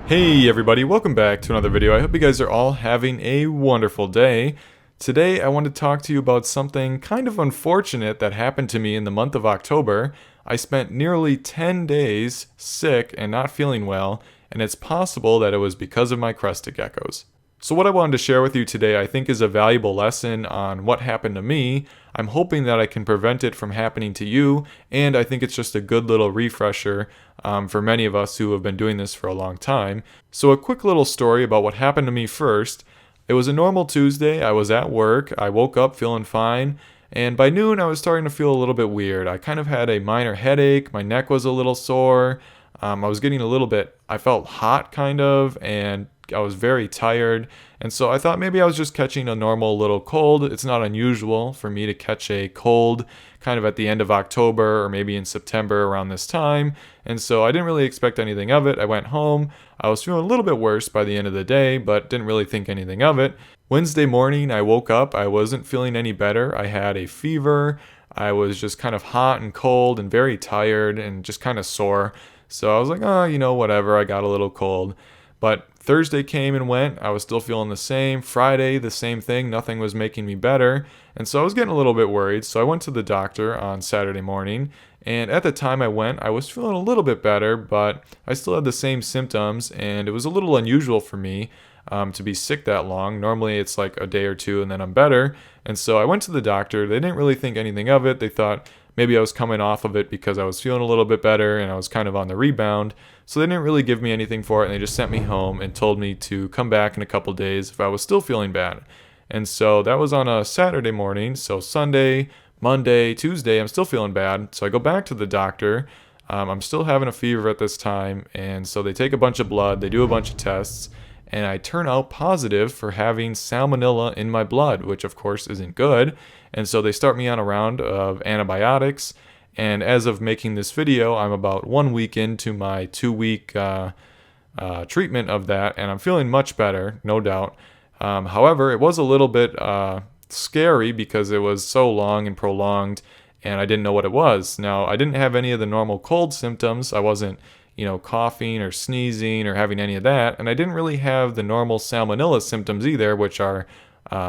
Hey everybody, welcome back to another video. I hope you guys are all having a wonderful day. Today I want to talk to you about something kind of unfortunate that happened to me in the month of October. I spent nearly 10 days sick and not feeling well, and it's possible that it was because of my crested geckos. So what I wanted to share with you today I think is a valuable lesson on what happened to me. I'm hoping that I can prevent it from happening to you, and I think it's just a good little refresher for many of us who have been doing this for a long time. So a quick little story about what happened to me first. It was a normal Tuesday. I was at work. I woke up feeling fine, and by noon I was starting to feel a little bit weird. I kind of had a minor headache. My neck was a little sore. I was getting a little bit, I felt hot kind of, and I was very tired. And so I thought maybe I was just catching a normal little cold. It's not unusual for me to catch a cold kind of at the end of October or maybe in September around this time. And so I didn't really expect anything of it. I went home. I was feeling a little bit worse by the end of the day, but didn't really think anything of it. Wednesday morning, I woke up. I wasn't feeling any better. I had a fever. I was just kind of hot and cold and very tired and just kind of sore. So I was like, oh, whatever. I got a little cold. But Thursday came and went. I was still feeling the same. Friday, the same thing. Nothing was making me better. And so I was getting a little bit worried. So I went to the doctor on Saturday morning. And at the time I went, I was feeling a little bit better, but I still had the same symptoms. And it was a little unusual for me to be sick that long. Normally it's like a day or two and then I'm better. And so I went to the doctor. They didn't really think anything of it. They thought maybe I was coming off of it because I was feeling a little bit better and I was kind of on the rebound. So they didn't really give me anything for it, and they just sent me home and told me to come back in a couple days if I was still feeling bad. And so that was on a Saturday morning. So Sunday, Monday, Tuesday, I'm still feeling bad. So I go back to the doctor. I'm still having a fever at this time. And so they take a bunch of blood, they do a bunch of tests, and I turn out positive for having salmonella in my blood, which of course isn't good. And so they start me on a round of antibiotics. And as of making this video, I'm about 1 week into my 2-week treatment of that, and I'm feeling much better, no doubt. However, it was a little bit scary because it was so long and prolonged, and I didn't know what it was. Now, I didn't have any of the normal cold symptoms. I wasn't, coughing or sneezing or having any of that, and I didn't really have the normal salmonella symptoms either, which are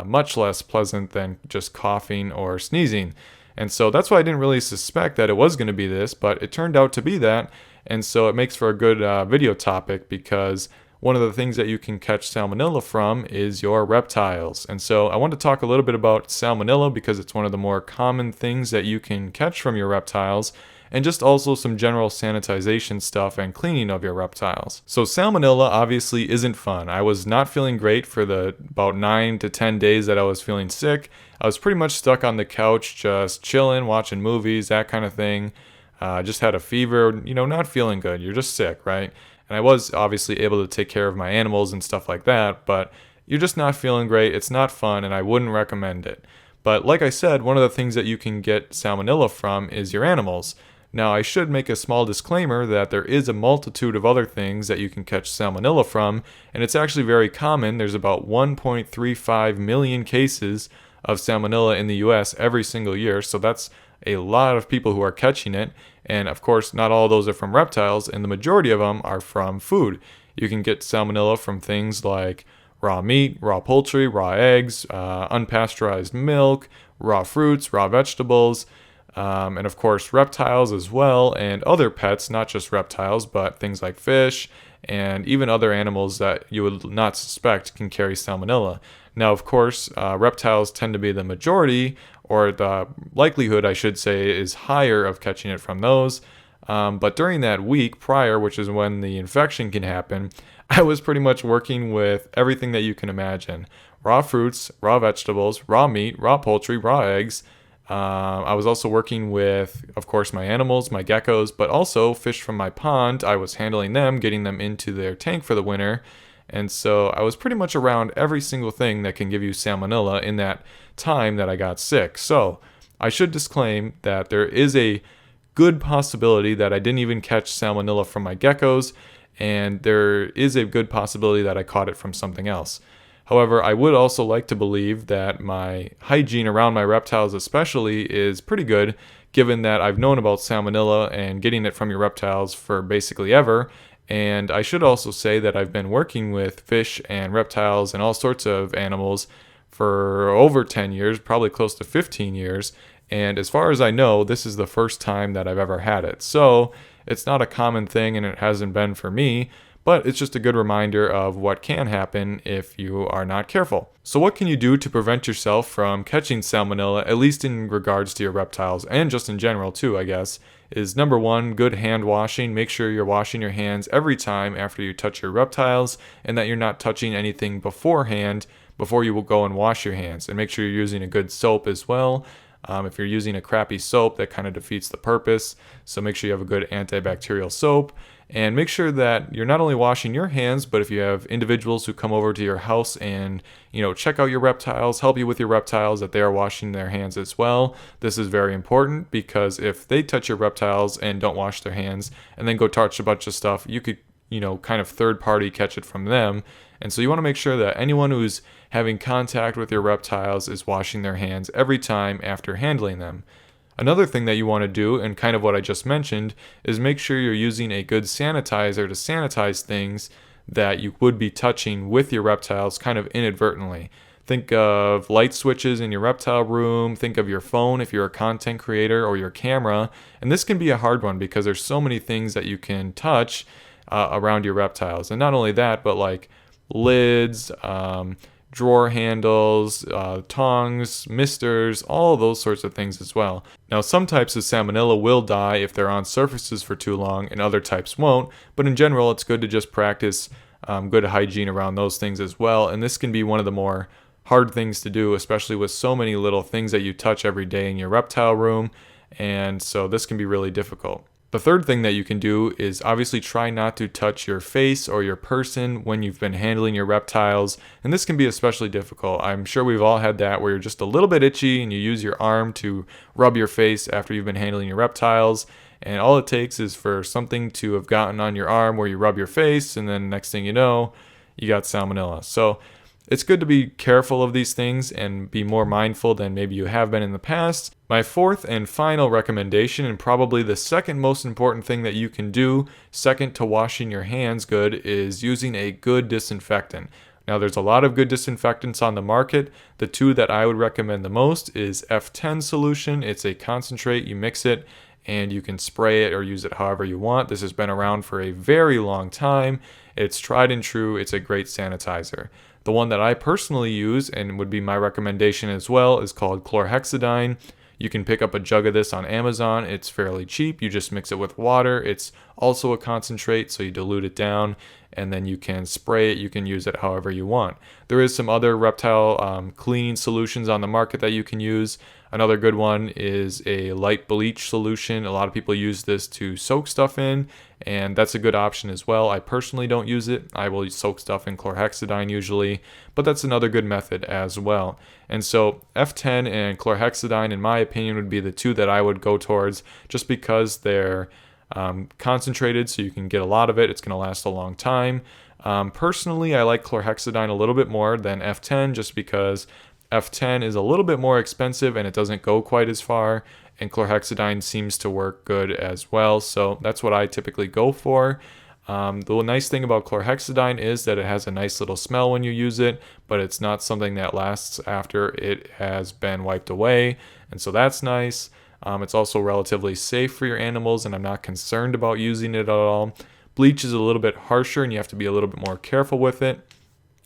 much less pleasant than just coughing or sneezing. And so that's why I didn't really suspect that it was going to be this, but it turned out to be that. And so it makes for a good video topic because one of the things that you can catch salmonella from is your reptiles. And so I want to talk a little bit about salmonella because it's one of the more common things that you can catch from your reptiles, and just also some general sanitization stuff and cleaning of your reptiles. So salmonella obviously isn't fun. I was not feeling great for the about 9 to 10 days that I was feeling sick. I was pretty much stuck on the couch, just chilling, watching movies, that kind of thing. Just had a fever, not feeling good. You're just sick, right? And I was obviously able to take care of my animals and stuff like that, but you're just not feeling great. It's not fun, and I wouldn't recommend it. But like I said, one of the things that you can get salmonella from is your animals. Now, I should make a small disclaimer that there is a multitude of other things that you can catch salmonella from, and it's actually very common. There's about 1.35 million cases of salmonella in the US every single year, so that's a lot of people who are catching it. And of course, not all of those are from reptiles, and the majority of them are from food. You can get salmonella from things like raw meat, raw poultry, raw eggs, unpasteurized milk, raw fruits, raw vegetables, and of course reptiles as well, and other pets, not just reptiles, but things like fish and even other animals that you would not suspect can carry salmonella. Now, of course, reptiles tend to be the majority, or the likelihood, I should say, is higher of catching it from those. But during that week prior, which is when the infection can happen, I was pretty much working with everything that you can imagine. Raw fruits, raw vegetables, raw meat, raw poultry, raw eggs. I was also working with, of course, my animals, my geckos, but also fish from my pond. I was handling them, getting them into their tank for the winter. And so I was pretty much around every single thing that can give you salmonella in that time that I got sick. So I should disclaim that there is a good possibility that I didn't even catch salmonella from my geckos, and there is a good possibility that I caught it from something else. However, I would also like to believe that my hygiene around my reptiles especially is pretty good, given that I've known about salmonella and getting it from your reptiles for basically ever, And I should also say that I've been working with fish and reptiles and all sorts of animals for over 10 years, probably close to 15 years. And as far as I know, this is the first time that I've ever had it. So it's not a common thing, and it hasn't been for me, but it's just a good reminder of what can happen if you are not careful. So what can you do to prevent yourself from catching salmonella, at least in regards to your reptiles, and just in general too, I guess, is number one, good hand washing. Make sure you're washing your hands every time after you touch your reptiles, and that you're not touching anything beforehand before you will go and wash your hands. And make sure you're using a good soap as well. If you're using a crappy soap, that kind of defeats the purpose. So make sure you have a good antibacterial soap. And make sure that you're not only washing your hands, but if you have individuals who come over to your house and, check out your reptiles, help you with your reptiles, that they are washing their hands as well. This is very important, because if they touch your reptiles and don't wash their hands and then go touch a bunch of stuff, you could, kind of third party catch it from them. And so you want to make sure that anyone who's having contact with your reptiles is washing their hands every time after handling them. Another thing that you want to do, and kind of what I just mentioned, is make sure you're using a good sanitizer to sanitize things that you would be touching with your reptiles kind of inadvertently. Think of light switches in your reptile room, think of your phone if you're a content creator, or your camera. And this can be a hard one because there's so many things that you can touch around your reptiles. And not only that, but like lids, drawer handles, tongs, misters, all those sorts of things as well. Now, some types of salmonella will die if they're on surfaces for too long, and other types won't, but in general, it's good to just practice good hygiene around those things as well. And this can be one of the more hard things to do, especially with so many little things that you touch every day in your reptile room, and so this can be really difficult. The third thing that you can do is obviously try not to touch your face or your person when you've been handling your reptiles, and this can be especially difficult. I'm sure we've all had that where you're just a little bit itchy and you use your arm to rub your face after you've been handling your reptiles, and all it takes is for something to have gotten on your arm where you rub your face, and then next thing you know, you got salmonella. So it's good to be careful of these things and be more mindful than maybe you have been in the past. My fourth and final recommendation, and probably the second most important thing that you can do, second to washing your hands good, is using a good disinfectant. Now, there's a lot of good disinfectants on the market. The two that I would recommend the most is F10 solution. It's a concentrate. You mix it and you can spray it or use it however you want. This has been around for a very long time. It's tried and true. It's a great sanitizer. The one that I personally use, and would be my recommendation as well, is called chlorhexidine. You can pick up a jug of this on Amazon. It's fairly cheap. You just mix it with water. It's also a concentrate, so you dilute it down, and then you can spray it. You can use it however you want. There is some other reptile cleaning solutions on the market that you can use. Another good one is a light bleach solution. A lot of people use this to soak stuff in, and that's a good option as well. I personally don't use it. I will soak stuff in chlorhexidine usually, but that's another good method as well. And so F10 and chlorhexidine, in my opinion, would be the two that I would go towards, just because they're concentrated, so you can get a lot of it. It's going to last a long time. Personally, I like chlorhexidine a little bit more than F10, just because F10 is a little bit more expensive and it doesn't go quite as far, and chlorhexidine seems to work good as well, so that's what I typically go for. The nice thing about chlorhexidine is that it has a nice little smell when you use it, but it's not something that lasts after it has been wiped away, and so that's nice. It's also relatively safe for your animals, and I'm not concerned about using it at all. Bleach is a little bit harsher and you have to be a little bit more careful with it.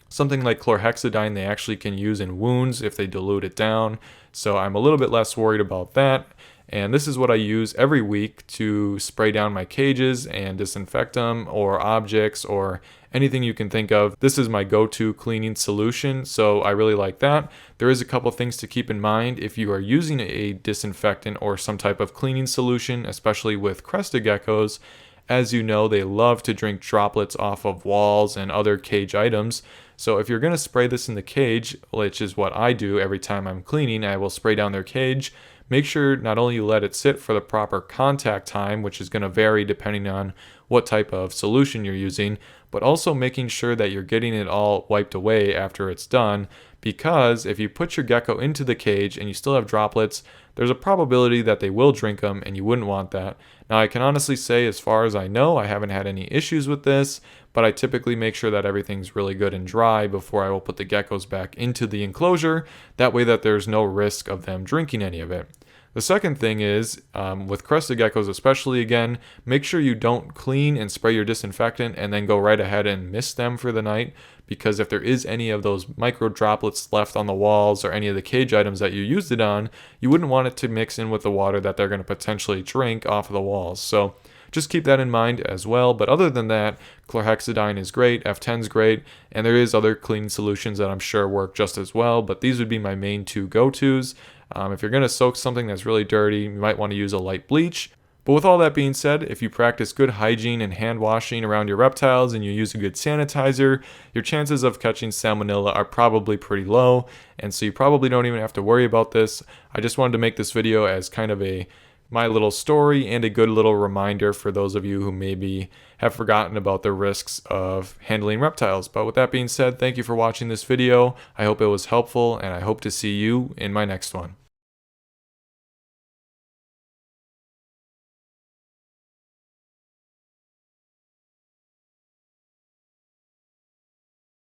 Something like chlorhexidine they actually can use in wounds if they dilute it down, so I'm a little bit less worried about that. And this is what I use every week to spray down my cages and disinfect them, or objects, or anything you can think of. This is my go-to cleaning solution, so I really like that. There is a couple things to keep in mind if you are using a disinfectant or some type of cleaning solution, especially with Crested Geckos. As you know, they love to drink droplets off of walls and other cage items. So if you're going to spray this in the cage, which is what I do every time I'm cleaning, I will spray down their cage. Make sure not only you let it sit for the proper contact time, which is going to vary depending on what type of solution you're using, but also making sure that you're getting it all wiped away after it's done, because if you put your gecko into the cage and you still have droplets, there's a probability that they will drink them, and you wouldn't want that. Now, I can honestly say, as far as I know, I haven't had any issues with this, but I typically make sure that everything's really good and dry before I will put the geckos back into the enclosure. That way that there's no risk of them drinking any of it. The second thing is, with crested geckos especially, again, make sure you don't clean and spray your disinfectant and then go right ahead and mist them for the night, because if there is any of those micro droplets left on the walls or any of the cage items that you used it on, you wouldn't want it to mix in with the water that they're going to potentially drink off of the walls. So just keep that in mind as well. But other than that, chlorhexidine is great, F10's great, and there is other cleaning solutions that I'm sure work just as well, but these would be my main two go-tos. If you're going to soak something that's really dirty, you might want to use a light bleach. But with all that being said, if you practice good hygiene and hand washing around your reptiles and you use a good sanitizer, your chances of catching salmonella are probably pretty low, and so you probably don't even have to worry about this. I just wanted to make this video as kind of my little story and a good little reminder for those of you who maybe have forgotten about the risks of handling reptiles. But with that being said, thank you for watching this video. I hope it was helpful, and I hope to see you in my next one.